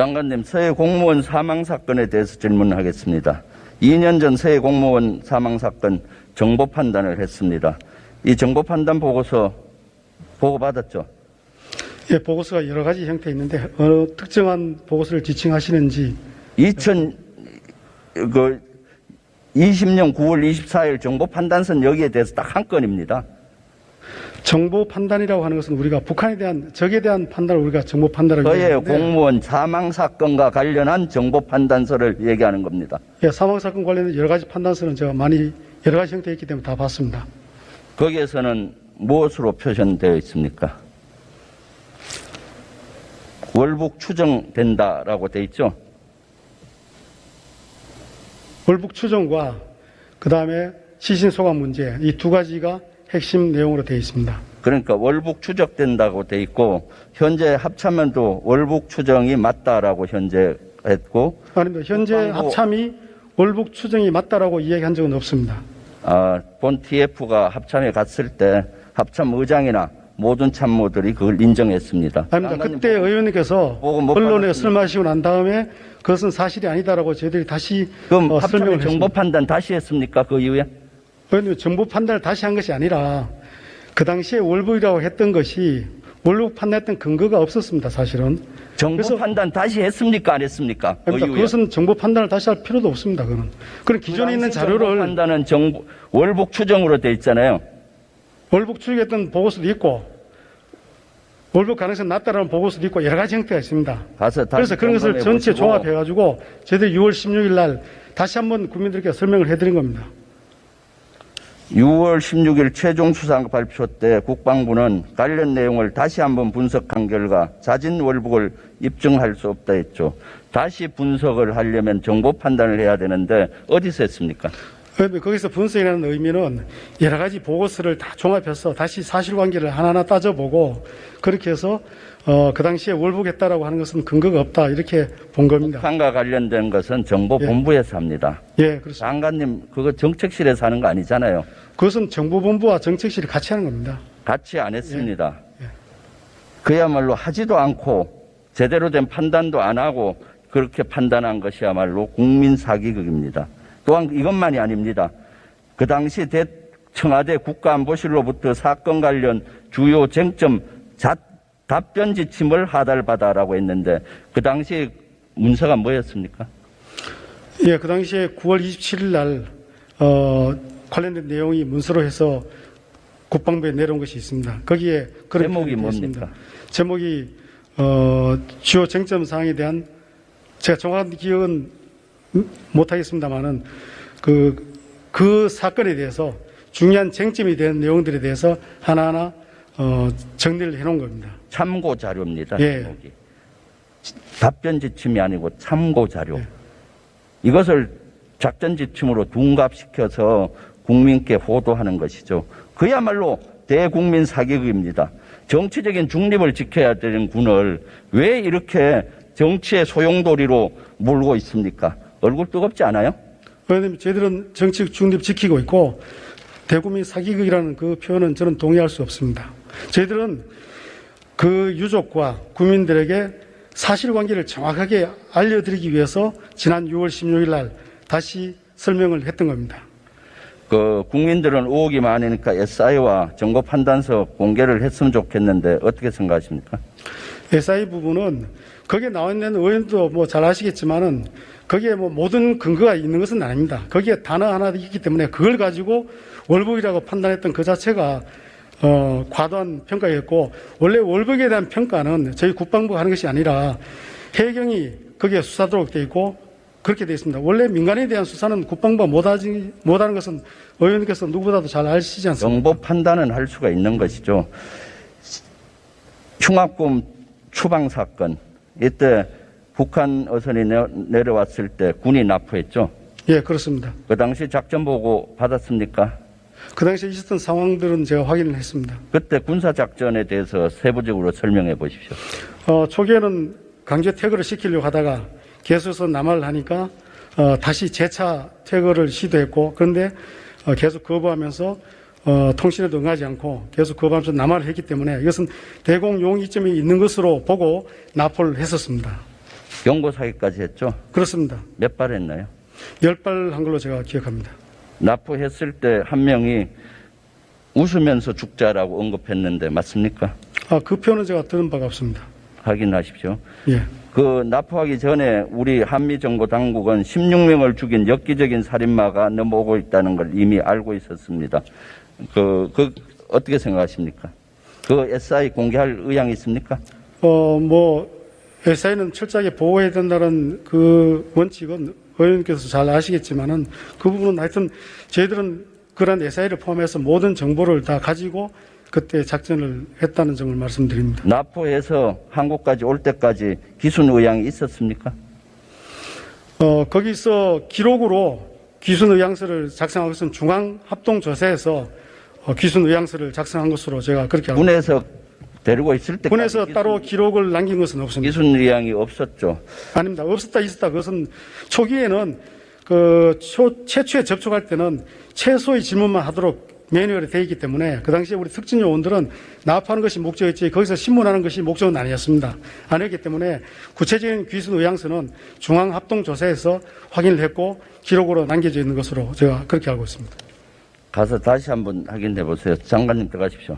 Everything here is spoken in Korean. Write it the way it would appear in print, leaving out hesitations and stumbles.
장관님, 서해 공무원 사망 사건에 대해서 질문하겠습니다. 2년 전 서해 공무원 사망 사건 정보 판단을 했습니다. 이 정보 판단 보고서 보고받았죠? 예, 보고서가 여러 가지 형태 있는데 어느 특정한 보고서를 지칭하시는지. 2020년 9월 24일 정보 판단서는 여기에 대해서 딱 한 건입니다. 정보 판단이라고 하는 것은 우리가 북한에 대한 적에 대한 판단을 우리가 정보 판단을 서해 얘기하는데, 공무원 사망 사건과 관련한 정보 판단서를 얘기하는 겁니다. 예, 사망 사건 관련된 여러 가지 판단서는 제가 많이 여러 가지 형태에 있기 때문에 다 봤습니다. 거기에서는 무엇으로 표현되어 있습니까? 월북 추정된다라고 돼 있죠. 월북 추정과 그다음에 시신 소감 문제, 이 두 가지가 핵심 내용으로 되어 있습니다. 그러니까 월북 추정된다고 돼 있고 현재 합참면도 월북 추정이 맞다라고 현재 했고, 아닙니다. 현재 합참이 월북 추정이 맞다라고 이야기한 적은 없습니다. 본 TF가 합참에 갔을 때 합참 의장이나 모든 참모들이 그걸 인정했습니다. 아닙니다. 그때 의원님께서 언론에 설마시고 난 다음에 그것은 사실이 아니다라고 저희들이 다시 그럼 합참의 설명을 정보 했습니다. 판단 다시 했습니까? 그 이후에? 의원님, 정보 판단을 다시 한 것이 아니라 그 당시에 월북이라고 했던 것이 월북 판단했던 근거가 없었습니다. 사실은. 정보 판단 다시 했습니까? 안 했습니까? 그러니까 그것은 정보 판단을 다시 할 필요도 없습니다. 그건. 그런 기존에 있는 자료를. 정보 판단은 월북 추정으로 돼 있잖아요. 월북 추정했던 보고서도 있고 월북 가능성이 낮다라는 보고서도 있고 여러 가지 형태가 있습니다. 그래서 그런 것을 전체 종합해가지고 저희들이 6월 16일 날 다시 한번 국민들께 설명을 해드린 겁니다. 6월 16일 최종 수상 발표 때 국방부는 관련 내용을 다시 한번 분석한 결과 자진 월북을 입증할 수 없다 했죠. 다시 분석을 하려면 정보 판단을 해야 되는데 어디서 했습니까? 거기서 분석이라는 의미는 여러 가지 보고서를 다 종합해서 다시 사실관계를 하나하나 따져보고 그렇게 해서 그 당시에 월북했다라고 하는 것은 근거가 없다 이렇게 본 겁니다. 북한과 관련된 것은 정보본부에서 합니다. 예, 그렇습니다. 장관님 그거 정책실에서 하는 거 아니잖아요. 그것은 정보본부와 정책실이 같이 하는 겁니다. 같이 안 했습니다. 예. 그야말로 하지도 않고 제대로 된 판단도 안 하고 그렇게 판단한 것이야말로 국민 사기극입니다. 또한 이것만이 아닙니다. 그 당시 청와대 국가안보실로부터 사건 관련 주요 쟁점 답변 지침을 하달받아라고 했는데 그 당시 문서가 뭐였습니까? 예, 그 당시에 9월 27일 날 관련된 내용이 문서로 해서 국방부에 내려온 것이 있습니다. 거기에 그런 제목이 뭡니까? 제목이 주요 쟁점 사항에 대한 제가 정확한 기억은 못하겠습니다만은 그 사건에 대해서 중요한 쟁점이 된 내용들에 대해서 하나하나 정리를 해놓은 겁니다. 참고 자료입니다. 예. 제목이. 답변 지침이 아니고 참고 자료. 예. 이것을 작전 지침으로 둔갑시켜서 국민께 호도하는 것이죠. 그야말로 대국민 사기극입니다. 정치적인 중립을 지켜야 되는 군을 왜 이렇게 정치의 소용돌이로 몰고 있습니까? 얼굴 뜨겁지 않아요? 왜냐하면 저희들은 정치 중립 지키고 있고 대국민 사기극이라는 그 표현은 저는 동의할 수 없습니다. 저희들은 그 유족과 국민들에게 사실관계를 정확하게 알려드리기 위해서 지난 6월 16일 날 다시 설명을 했던 겁니다. 국민들은 의혹이 많으니까 SI와 정보 판단서 공개를 했으면 좋겠는데 어떻게 생각하십니까? SI 부분은 거기에 나와 있는 의원도 잘 아시겠지만은 거기에 모든 근거가 있는 것은 아닙니다. 거기에 단어 하나 있기 때문에 그걸 가지고 월북이라고 판단했던 그 자체가 과도한 평가였고 원래 월북에 대한 평가는 저희 국방부가 하는 것이 아니라 해경이 거기에 수사도록 되어 있고 그렇게 되어 있습니다. 원래 민간에 대한 수사는 국방부가 못하는 것은 의원님께서 누구보다도 잘 아시지 않습니까? 정보 판단은 할 수가 있는 것이죠. 흉악범 추방 사건 이때 북한 어선이 내려왔을 때 군이 납포했죠. 예, 그렇습니다. 그 당시 작전 보고 받았습니까? 그 당시에 있었던 상황들은 제가 확인을 했습니다. 그때 군사 작전에 대해서 세부적으로 설명해 보십시오. 초기에는 강제 퇴거를 시키려고 하다가 계속해서 남하를 하니까 다시 재차 퇴거를 시도했고 그런데 계속 거부하면서 통신에도 응하지 않고 계속 거부하면서 남하를 했기 때문에 이것은 대공 용의점이 있는 것으로 보고 납포를 했었습니다. 경고 사기까지 했죠? 그렇습니다. 몇 발 했나요? 10발 한 걸로 제가 기억합니다. 납포했을 때 한 명이 웃으면서 죽자라고 언급했는데 맞습니까? 그 표현은 제가 들은 바가 없습니다. 확인하십시오. 예. 그 납포하기 전에 우리 한미정보 당국은 16명을 죽인 엽기적인 살인마가 넘어오고 있다는 걸 이미 알고 있었습니다. 어떻게 생각하십니까? 그 SI 공개할 의향이 있습니까? SI는 철저하게 보호해야 된다는 그 원칙은 의원님께서 잘 아시겠지만은 그 부분은 하여튼 저희들은 그런 SI를 포함해서 모든 정보를 다 가지고 그때 작전을 했다는 점을 말씀드립니다. 납포해서 한국까지 올 때까지 기순 의향이 있었습니까? 거기서 기록으로 기순 의향서를 작성한 것은 중앙합동조사에서 기순 의향서를 작성한 것으로 제가 그렇게 알고 있습니다. 군에서 데리고 있을 때까지 군에서 따로 기록을 남긴 것은 없습니다. 기순 의향이 없었죠. 아닙니다. 없었다 있었다. 그것은 초기에는 최초에 접촉할 때는 최소의 질문만 하도록 매뉴얼이 되어 있기 때문에 그 당시에 우리 특진 요원들은 납하는 것이 목적이었지 거기서 신문하는 것이 목적은 아니었습니다. 아니었기 때문에 구체적인 귀순 의향서는 중앙합동조사에서 확인을 했고 기록으로 남겨져 있는 것으로 제가 그렇게 알고 있습니다. 가서 다시 한번 확인해 보세요. 장관님 들어가십시오.